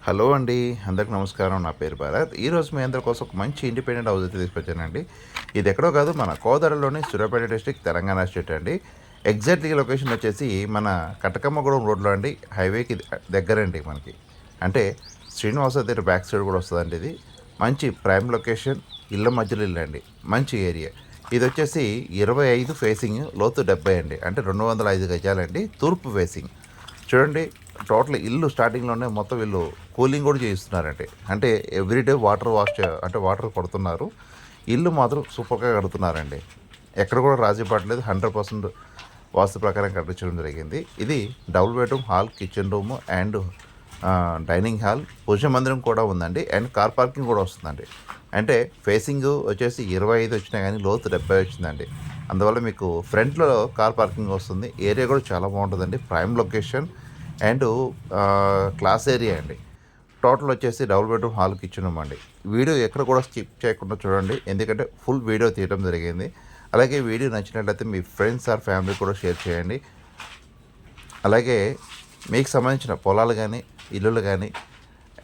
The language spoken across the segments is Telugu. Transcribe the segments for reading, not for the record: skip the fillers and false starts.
హలో అండి. అందరికి నమస్కారం. నా పేరు భరత్. ఈరోజు మీ అందరి కోసం ఒక మంచి ఇండిపెండెంట్ హౌస్ అయితే తీసుకొచ్చానండి. ఇది ఎక్కడో కాదు, మన కోదాడలోని సూర్యాపేట డిస్ట్రిక్ట్, తెలంగాణ స్టేట్ అండి. ఎగ్జాక్ట్లీ లొకేషన్ వచ్చేసి మన కటకమ్మగూడెం రోడ్లో అండి. హైవేకి దగ్గరండి మనకి. అంటే శ్రీనివాస థియేటర్ బ్యాక్ సైడ్ కూడా వస్తుందండి. ఇది మంచి ప్రైమ్ లొకేషన్, ఇళ్ళ మధ్యలో ఇల్లు అండి. మంచి ఏరియా. ఇది వచ్చేసి 25 ఫేసింగ్, లోతు 70 అండి. అంటే 205 గజాలండి. తూర్పు ఫేసింగ్. చూడండి, టోటల్ ఇల్లు స్టార్టింగ్లోనే మొత్తం వీళ్ళు కూలింగ్ కూడా చేయిస్తున్నారండి. అంటే ఎవ్రీడే వాటర్ అంటే వాటర్ కొడుతున్నారు. ఇల్లు మాత్రం సూపర్గా కడుతున్నారండి. ఎక్కడ కూడా రాజీ పడలేదు. 100% వాస్తు ప్రకారం కట్టించడం జరిగింది. ఇది double bedroom, hall, kitchen room and dining hall, పూజ మందిరం కూడా ఉందండి. అండ్ కార్ పార్కింగ్ కూడా వస్తుందండి. అంటే ఫేసింగ్ వచ్చేసి 25 వచ్చినా కానీ లోతు 70 వచ్చిందండి. అందువల్ల మీకు ఫ్రంట్లో కార్ పార్కింగ్ వస్తుంది. ఏరియా కూడా చాలా బాగుంటుందండి. Prime location and class area అండి. టోటల్ వచ్చేసి double bedroom, hall, kitchen room అండి. వీడియో ఎక్కడ కూడా స్కిప్ చేయకుండా చూడండి, ఎందుకంటే ఫుల్ వీడియో తీయడం జరిగింది. అలాగే వీడియో నచ్చినట్లయితే మీ ఫ్రెండ్స్ ఆర్ ఫ్యామిలీ కూడా షేర్ చేయండి. అలాగే మీకు సంబంధించిన పొలాలు కానీ, ఇల్లులు కానీ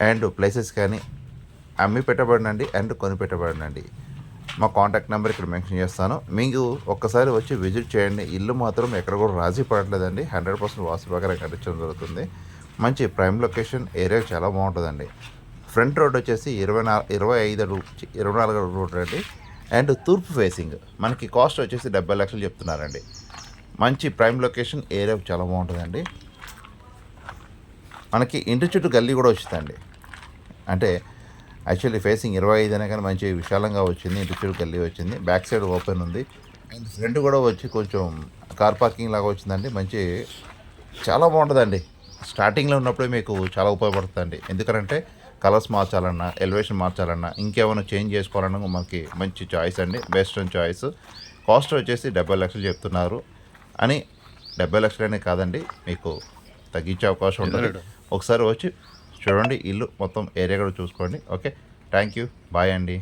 అండ్ ప్లేసెస్ కానీ అమ్మి పెట్టబడినండి అండ్ కొని పెట్టబడినండి. మా కాంటాక్ట్ నెంబర్ ఇక్కడ మెన్షన్ చేస్తాను. మీకు ఒక్కసారి వచ్చి విజిట్ చేయండి. ఇల్లు మాత్రం ఎక్కడ కూడా రాజీ పడట్లేదండి. 100% వాస్తు ప్రకారం కట్టించడం జరుగుతుంది. మంచి ప్రైమ్ లొకేషన్, ఏరియా చాలా బాగుంటుందండి. ఫ్రంట్ రోడ్ వచ్చేసి 24 అడుగు రోడ్ అండి. అండ్ తూర్పు ఫేసింగ్. మనకి కాస్ట్ వచ్చేసి 70 లక్షలు చెప్తున్నారండి. మంచి ప్రైమ్ లొకేషన్, ఏరియా చాలా బాగుంటుందండి. మనకి ఇంటి చుట్టూ గల్లీ కూడా వచ్చిందండి. అంటే యాక్చువల్లీ ఫేసింగ్ 25 అయినా కానీ మంచి విశాలంగా వచ్చింది. ఇంటి చుట్టూ గల్లీ వచ్చింది. బ్యాక్ సైడ్ ఓపెన్ ఉంది. అండ్ ఫ్రంట్ కూడా వచ్చి కొంచెం కార్ పార్కింగ్ లాగా వచ్చిందండి. మంచి చాలా బాగుంటుందండి. స్టార్టింగ్లో ఉన్నప్పుడే మీకు చాలా ఉపయోగపడుతుందండి. ఎందుకంటే కలర్స్ మార్చాలన్నా, ఎలివేషన్ మార్చాలన్నా, ఇంకేమైనా చేంజ్ చేసుకోవాలన్నా మనకి మంచి చాయిస్ అండి. Best choice. కాస్ట్ వచ్చేసి 70 లక్షలు చెప్తున్నారు. అని 70 లక్షలనే కాదండి, మీకు తగ్గించే అవకాశం ఉంటుంది. ఒకసారి వచ్చి చూడండి, ఇల్లు మొత్తం ఏరియా కూడా చూసుకోండి. ఓకే, థ్యాంక్ యూ, బాయ్ అండి.